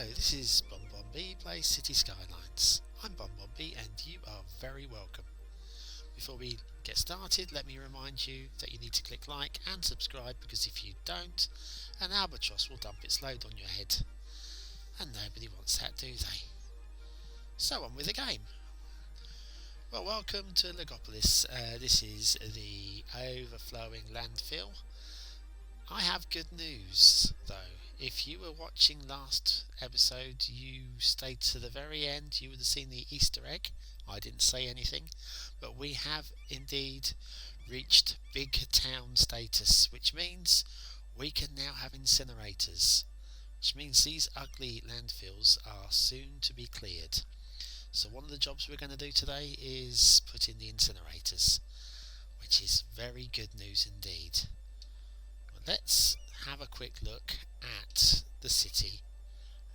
this is Bombombi Play City Skylines. I'm Bombombi and you are very welcome. Before we get started, let me remind you that you need to click like and subscribe, because if you don't, an albatross will dump its load on your head. And nobody wants that, do they? So on with the game. Well, welcome to Legopolis. This is the overflowing landfill. I have good news though. If you were watching last episode, you stayed to the very end, you would have seen the Easter egg. I didn't say anything, but we have indeed reached big town status, which means we can now have incinerators, which means these ugly landfills are soon to be cleared. So one of the jobs we're going to do today is put in the incinerators, which is very good news indeed. Let's have a quick look at the city.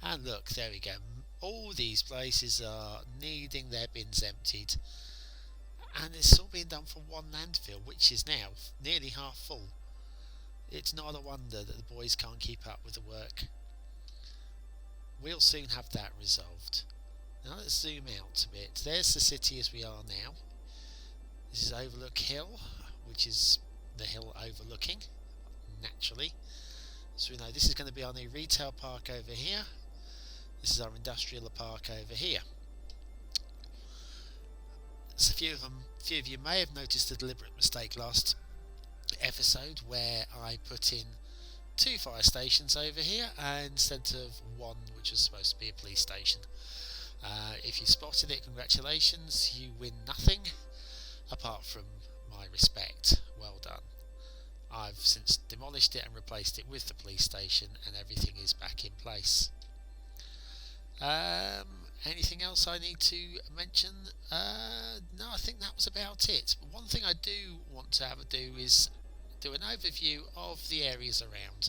And look, there we go. All these places are needing their bins emptied. And it's all being done from one landfill, which is now nearly half full. It's not a wonder that the boys can't keep up with the work. We'll soon have that resolved. Now let's zoom out a bit. There's the city as we are now. This is Overlook Hill, which is the hill overlooking. Naturally, so we know this is going to be our new retail park over here. This is our industrial park over here. So a few of you may have noticed a deliberate mistake last episode where I put in 2 fire stations over here instead of 1, which was supposed to be a police station. If you spotted it, congratulations, you win nothing apart from my respect. Well done. I've since demolished it and replaced it with the police station, and everything is back in place. Anything else I need to mention? No, I think that was about it. But one thing I do want to do is do an overview of the areas around,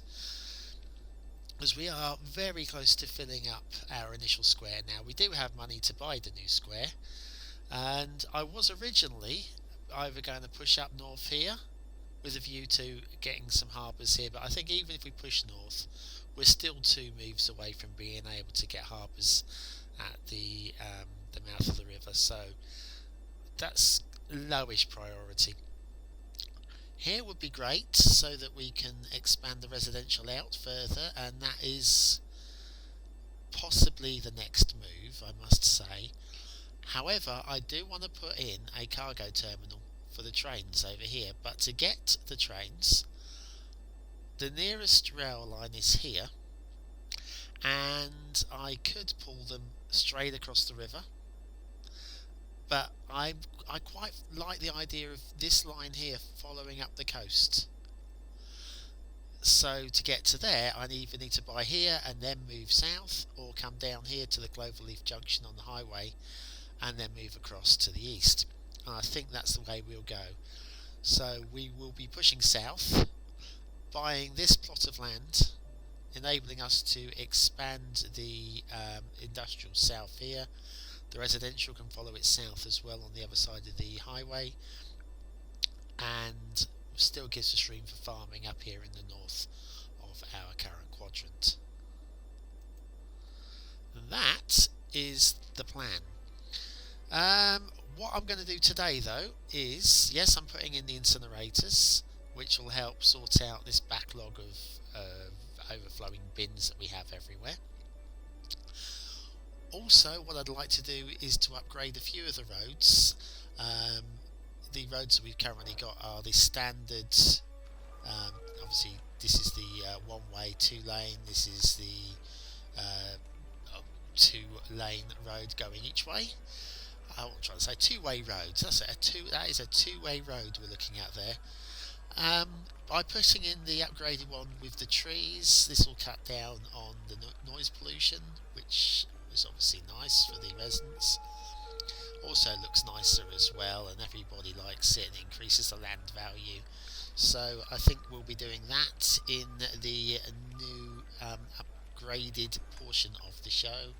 as we are very close to filling up our initial square now. We do have money to buy the new square, and I was originally either going to push up north here with a view to getting some harbours here, but I think even if we push north, we're still 2 moves away from being able to get harbours at the mouth of the river, so that's lowish priority. Here would be great, so that we can expand the residential out further, and that is possibly the next move, I must say. However, I do want to put in a cargo terminal for the trains over here, but to get the trains, the nearest rail line is here, and I could pull them straight across the river, but I quite like the idea of this line here following up the coast. So to get to there, I either need to buy here and then move south, or come down here to the Cloverleaf Junction on the highway and then move across to the east. I think that's the way we'll go. So we will be pushing south, buying this plot of land, enabling us to expand the industrial south here. The residential can follow it south as well on the other side of the highway, and still gives us room for farming up here in the north of our current quadrant. That is the plan. What I'm going to do today though is, yes, I'm putting in the incinerators, which will help sort out this backlog of overflowing bins that we have everywhere. Also, what I'd like to do is to upgrade a few of the roads. The roads that we've currently got are the standard, obviously this is the 1-way 2-lane, this is the 2-lane road going each way. I'm trying to say 2-way roads. That is a 2-way road we're looking at there. By putting in the upgraded one with the trees, this will cut down on the noise pollution, which is obviously nice for the residents. Also looks nicer as well, and everybody likes it, and increases the land value. So I think we'll be doing that in the new upgraded portion of the show.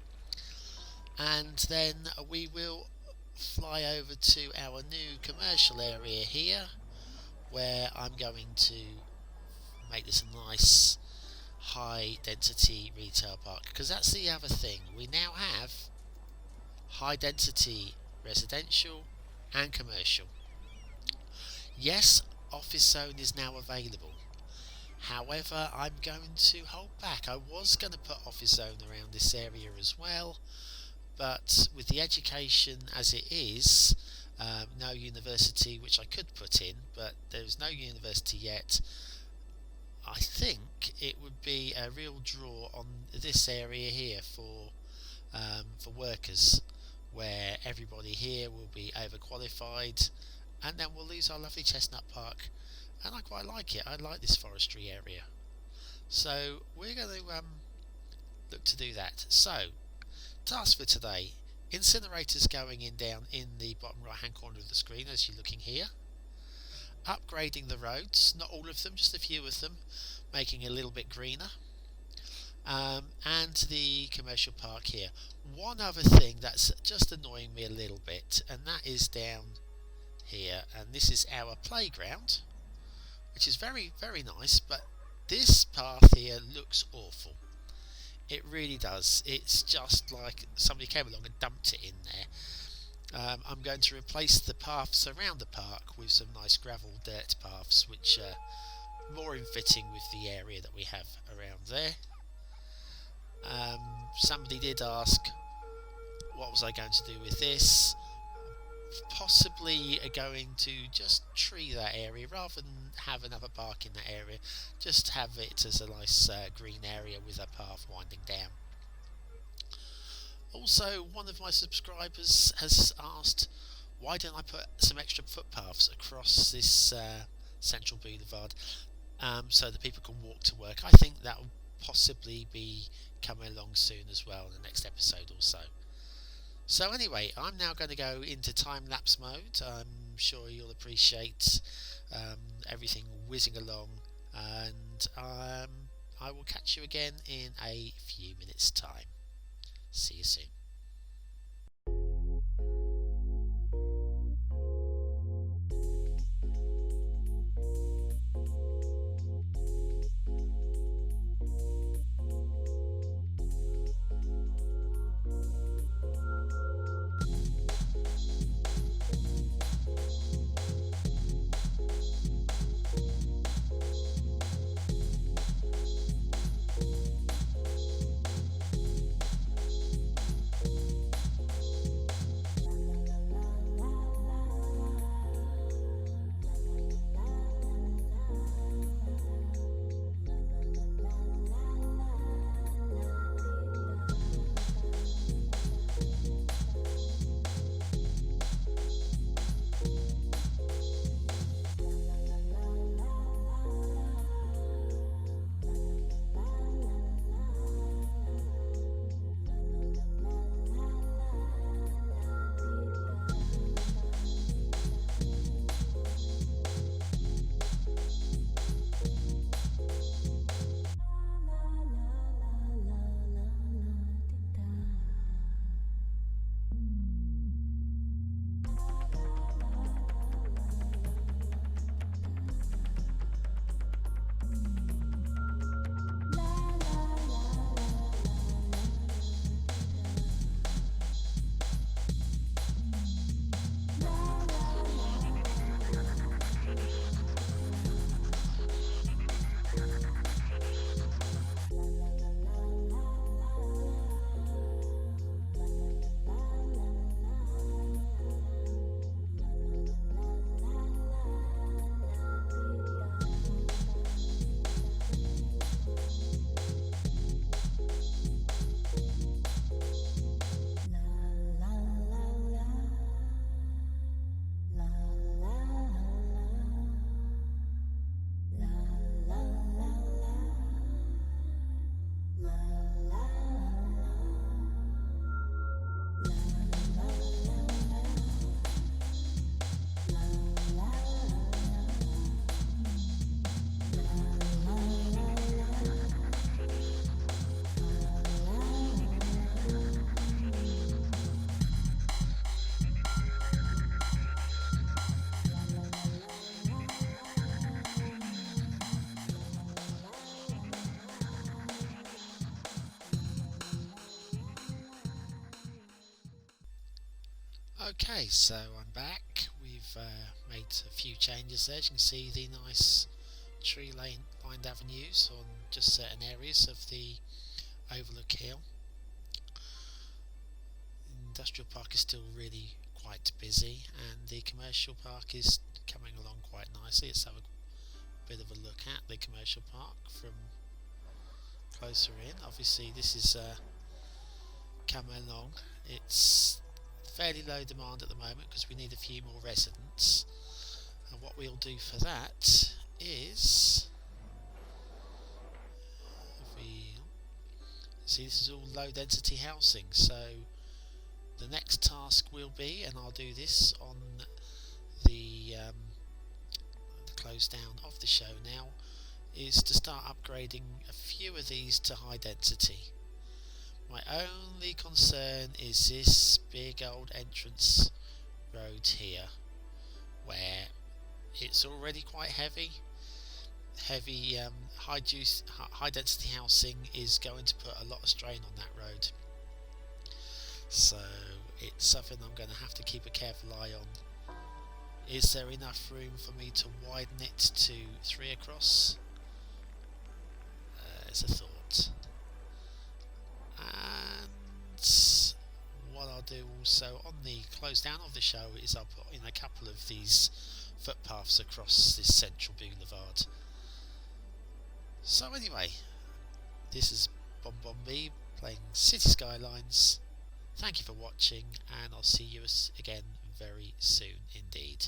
And then we will fly over to our new commercial area here, where I'm going to make this a nice high density retail park, because that's the other thing. We now have high density residential and commercial. Yes, office zone is now available. However, I'm going to hold back. I was going to put office zone around this area as well, but with the education as it is, no university, which I could put in, but there's no university yet. I think it would be a real draw on this area here for workers, where everybody here will be overqualified, and then we'll lose our lovely Chestnut Park. And I quite like it. I like this forestry area, so we're going to look to do that. So, task for today: incinerators going in down in the bottom right hand corner of the screen as you're looking here. Upgrading the roads, not all of them, just a few of them, making it a little bit greener. And the commercial park here. One other thing that's just annoying me a little bit, and that is down here, and this is our playground, which is very, very nice, but this path here looks awful. It really does. It's just like somebody came along and dumped it in there. I'm going to replace the paths around the park with some nice gravel dirt paths, which are more in fitting with the area that we have around there. Somebody did ask what was I going to do with this. Possibly going to just tree that area rather than have another park in that area. Just have it as a nice green area with a path winding down. Also, one of my subscribers has asked, why don't I put some extra footpaths across this central boulevard so that people can walk to work. I think that will possibly be coming along soon as well in the next episode or so. So anyway, I'm now going to go into time-lapse mode. I'm sure you'll appreciate everything whizzing along, and I will catch you again in a few minutes' time. See you soon. Okay, so I'm back. We've made a few changes there. As you can see the nice lined avenues on just certain areas of the Overlook Hill. Industrial Park is still really quite busy, and the Commercial Park is coming along quite nicely. Let's have a bit of a look at the Commercial Park from closer in. Obviously this is coming along. It's fairly low demand at the moment because we need a few more residents, and what we'll do for that is, if we see, this is all low density housing, so the next task will be, and I'll do this on the close down of the show now, is to start upgrading a few of these to high density. My only concern is this big old entrance road here, where it's already quite heavy. High density housing is going to put a lot of strain on that road, so it's something I'm going to have to keep a careful eye on. Is there enough room for me to widen it to 3 across? It's a thought. And what I'll do also on the close down of the show is I'll put in a couple of these footpaths across this central boulevard. So anyway, this is Bomb playing City Skylines. Thank you for watching, and I'll see you again very soon indeed.